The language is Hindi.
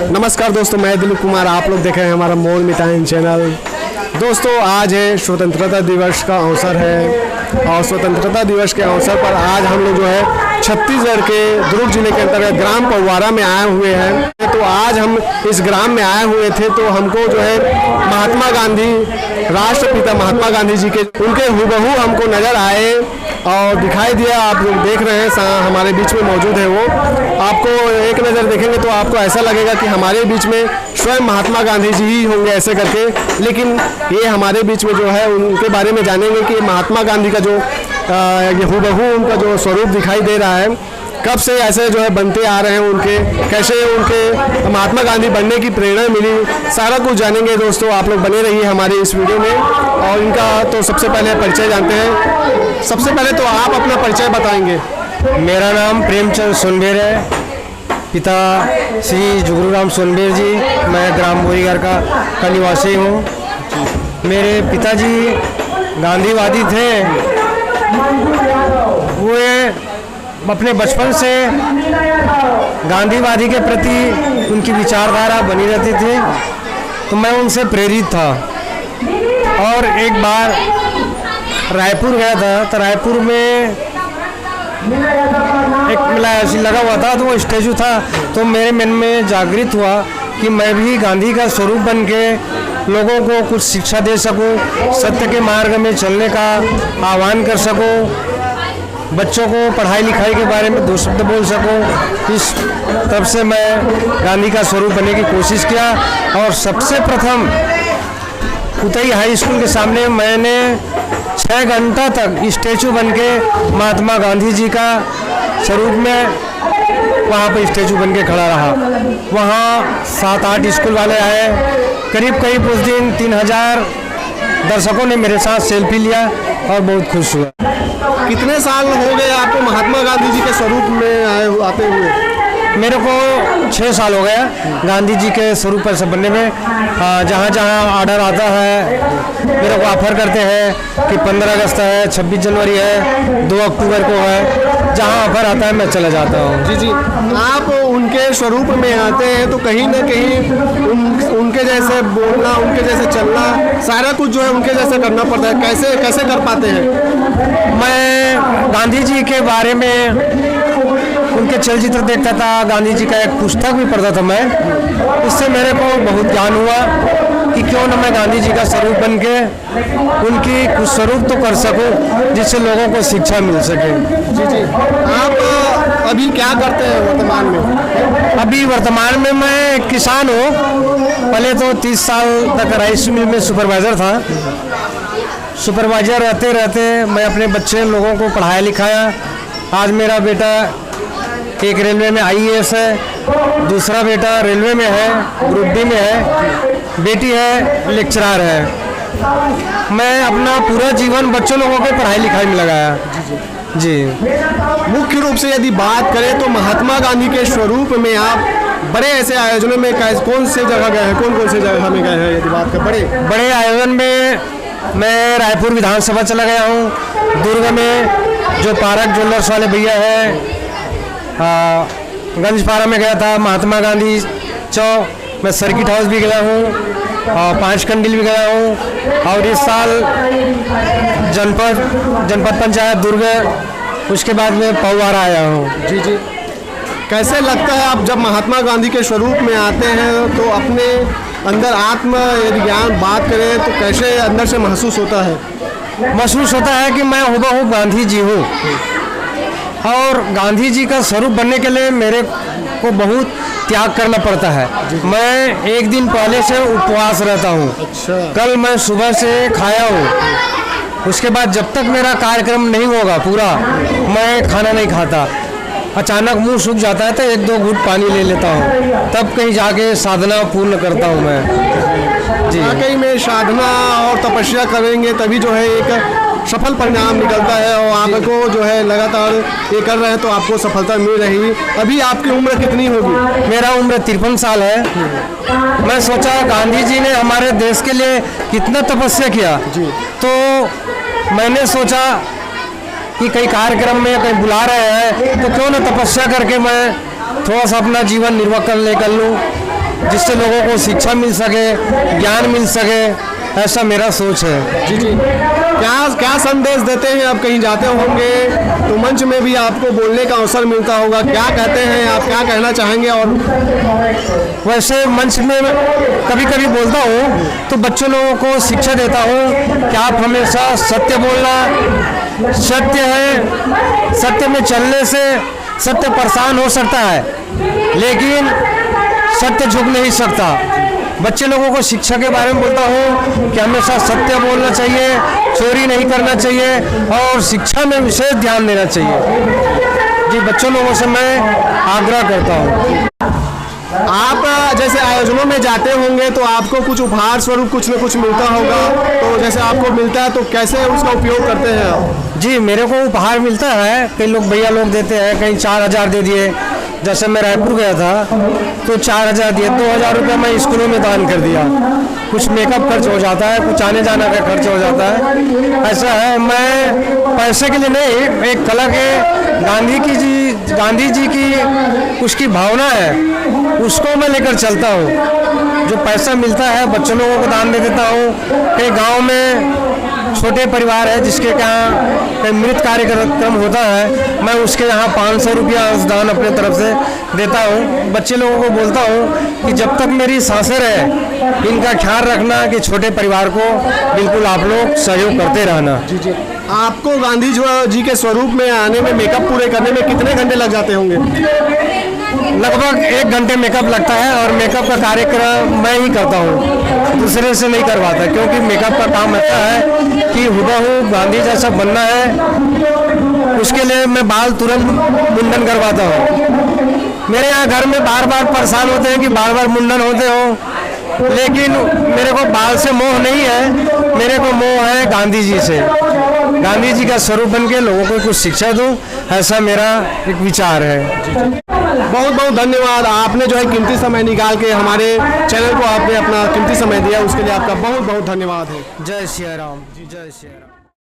नमस्कार दोस्तों, मैं दिलीप कुमार। आप लोग देख रहे हैं हमारा मोर मिताइन चैनल। दोस्तों, आज है स्वतंत्रता दिवस का अवसर है और स्वतंत्रता दिवस के अवसर पर आज हम लोग जो है छत्तीसगढ़ के दुर्ग जिले के अंतर्गत ग्राम पवारा में आए हुए हैं। तो आज हम इस ग्राम में आए हुए थे तो हमको जो है महात्मा गांधी, राष्ट्रपिता महात्मा गांधी जी के उनके हुबहू हमको नज़र आए और दिखाई दिया। आप लोग देख रहे हैं हमारे बीच में मौजूद है वो। आपको एक नज़र देखेंगे तो आपको ऐसा लगेगा कि हमारे बीच में स्वयं महात्मा गांधी जी ही होंगे ऐसे करके, लेकिन ये हमारे बीच में जो है उनके बारे में जानेंगे कि महात्मा गांधी का जो ये हुबहू उनका जो स्वरूप दिखाई दे रहा है, कब से ऐसे जो है बनते आ रहे हैं, उनके कैसे उनके महात्मा गांधी बनने की प्रेरणा मिली, सारा कुछ जानेंगे। दोस्तों, आप लोग बने रहिए हमारे इस वीडियो में। और इनका तो सबसे पहले परिचय जानते हैं। सबसे पहले तो आप अपना परिचय बताएंगे। मेरा नाम प्रेमचंद सोनबेर है, पिता श्री जुगरूराम सोनबेर जी। मैं ग्राम बोरीगर का निवासी हूँ। मेरे पिताजी गांधीवादी थे। वो अपने बचपन से गांधीवादी के प्रति उनकी विचारधारा बनी रहती थी, तो मैं उनसे प्रेरित था। और एक बार रायपुर गया था, तो रायपुर में एक मेला ऐसी लगा हुआ था, तो वो स्टैचू था। तो मेरे मन में जागृत हुआ कि मैं भी गांधी का स्वरूप बन के लोगों को कुछ शिक्षा दे सकूं, सत्य के मार्ग में चलने का आह्वान कर सकूं, बच्चों को पढ़ाई लिखाई के बारे में 2 शब्द बोल सकूं। इस तब से मैं गांधी का स्वरूप बनने की कोशिश किया। और सबसे प्रथम उतई हाई स्कूल के सामने मैंने 6 घंटा तक स्टैचू बन के महात्मा गांधी जी का स्वरूप में वहाँ पर स्टैचू बन के खड़ा रहा। वहाँ 7-8 स्कूल वाले आए। करीब उस दिन 3000 दर्शकों ने मेरे साथ सेल्फी लिया और बहुत खुश हुआ। कितने साल हो गए आपको महात्मा गांधी जी के स्वरूप में आते हुए? मेरे को 6 साल हो गया गांधी जी के स्वरूप पर सब बनने में। जहाँ जहाँ ऑर्डर आता है मेरे को ऑफर करते हैं कि 15 अगस्त है, 26 जनवरी है, 2 अक्टूबर को है। जहाँ ऑफर आता है मैं चला जाता हूँ। जी, आप उनके स्वरूप में आते हैं तो कहीं ना कहीं उनके जैसे बोलना, उनके जैसे चलना, सारा कुछ जो है उनके जैसे करना पड़ता है। कैसे कर पाते हैं? मैं गांधी जी के बारे में उनके चलचित्र देखता था, गांधी जी का एक पुस्तक भी पढ़ता था मैं। इससे मेरे को बहुत ज्ञान हुआ कि क्यों न मैं गांधी जी का स्वरूप बन के उनकी कुछ स्वरूप तो कर सकूं, जिससे लोगों को शिक्षा मिल सके। जी, आप अभी क्या करते हैं वर्तमान में? अभी वर्तमान में मैं किसान हूँ। पहले तो 30 साल तक राइस मिल में सुपरवाइज़र था। सुपरवाइज़र रहते रहते मैं अपने बच्चे लोगों को पढ़ाया लिखाया। आज मेरा बेटा एक रेलवे में IAS है, दूसरा बेटा रेलवे में है, ग्रुप D में है, बेटी है लेक्चरर है। मैं अपना पूरा जीवन बच्चों लोगों के पढ़ाई लिखाई में लगाया। जी, मुख्य रूप से यदि बात करें तो महात्मा गांधी के स्वरूप में आप बड़े ऐसे आयोजनों में कौन से जगह गए हैं, कौन से जगह में गए हैं? यदि बात करें बड़े आयोजन में मैं रायपुर विधानसभा चला गया हूँ। दुर्ग में जो पारक ज्वेलर्स वाले भैया हैं, गंजपारा में गया था, महात्मा गांधी चौक में सर्किट हाउस भी गया हूँ और 5 कंडिल भी गया हूँ। और इस साल जनपद पंचायत दुर्ग, उसके बाद में पवारा आया हूँ। जी, कैसे लगता है आप जब महात्मा गांधी के स्वरूप में आते हैं तो अपने अंदर आत्म यदि ज्ञान बात करें तो कैसे अंदर से महसूस होता है? महसूस होता है कि मैं हुबहू गांधी जी हूँ। और गांधी जी का स्वरूप बनने के लिए मेरे को बहुत त्याग करना पड़ता है। मैं एक दिन पहले से उपवास रहता हूँ। अच्छा। कल मैं सुबह से खाया हूँ, उसके बाद जब तक मेरा कार्यक्रम नहीं होगा पूरा, मैं खाना नहीं खाता। अचानक मुंह सूख जाता है तो 1-2 घूंट पानी ले लेता हूँ, तब कहीं जाके साधना पूर्ण करता हूँ मैं। जी, वाकई में साधना और तपस्या करेंगे तभी जो है एक सफल परिणाम निकलता है। और आपको जो है लगातार ये कर रहे हैं तो आपको सफलता मिल रही। अभी आपकी उम्र कितनी होगी? मेरा उम्र 53 साल है। मैं सोचा गांधी जी ने हमारे देश के लिए कितना तपस्या किया जी। तो मैंने सोचा कि कई कार्यक्रम में कहीं बुला रहे हैं तो क्यों ना तपस्या करके मैं थोड़ा सा अपना जीवन निर्वाह कर लूँ। जिससे लोगों को शिक्षा मिल सके, ज्ञान मिल सके, ऐसा मेरा सोच है। जी जी, क्या क्या संदेश देते हैं? आप कहीं जाते होंगे तो मंच में भी आपको बोलने का अवसर मिलता होगा, क्या कहते हैं आप, क्या कहना चाहेंगे? और वैसे मंच में कभी कभी बोलता हूँ तो बच्चों लोगों को शिक्षा देता हूँ कि आप हमेशा सत्य बोलना, सत्य है, सत्य में चलने से सत्य परेशान हो सकता है लेकिन सत्य झुक नहीं सकता। बच्चे लोगों को शिक्षा के बारे में बोलता हूँ कि हमेशा सत्य बोलना चाहिए, चोरी नहीं करना चाहिए और शिक्षा में विशेष ध्यान देना चाहिए। जी, बच्चों लोगों से मैं आग्रह करता हूँ। आप जैसे आयोजनों में जाते होंगे तो आपको कुछ उपहार स्वरूप कुछ न कुछ मिलता होगा, तो जैसे आपको मिलता है तो कैसे उसका उपयोग करते हैं आप? जी, मेरे को उपहार मिलता है, कई लोग भैया लोग देते हैं, कहीं 4,000 दे दिए। जैसे मैं रायपुर गया था तो 4,000 दिए, 2,000 रुपये मैं स्कूलों में दान कर दिया। कुछ मेकअप खर्च हो जाता है, कुछ आने जाने का खर्च हो जाता है। ऐसा है, मैं पैसे के लिए नहीं, एक कला के गांधी जी की उसकी भावना है, उसको मैं लेकर चलता हूँ। जो पैसा मिलता है बच्चों लोगों को दान दे देता हूँ। कई गाँव में छोटे परिवार है जिसके यहाँ मृत कार्यक्रम होता है, मैं उसके यहाँ 500 रुपया दान अपने तरफ से देता हूँ। बच्चे लोगों को बोलता हूँ कि जब तक मेरी सांसें रहे इनका ख्याल रखना कि छोटे परिवार को बिल्कुल आप लोग सहयोग करते रहना। जी जी, आपको गांधी जी के स्वरूप में आने में, मेकअप पूरे करने में कितने घंटे लग जाते होंगे? लगभग 1 घंटे मेकअप लगता है और मेकअप का कार्यक्रम मैं ही करता हूँ, दूसरे से नहीं करवाता, क्योंकि मेकअप का काम ऐसा है कि हुबहू गांधी जैसा बनना है। उसके लिए मैं बाल तुरंत मुंडन करवाता हूँ। मेरे यहाँ घर में बार बार परेशान होते हैं कि बार बार मुंडन होते हो, लेकिन मेरे को बाल से मोह नहीं है, मेरे को मोह है गांधी जी से। गांधी जी का स्वरूप बन के लोगों को कुछ शिक्षा दूं, ऐसा मेरा एक विचार है। बहुत बहुत धन्यवाद, आपने जो है कीमती समय निकाल के हमारे चैनल को आपने अपना कीमती समय दिया, उसके लिए आपका बहुत बहुत धन्यवाद है। जय श्री राम। जय श्री राम।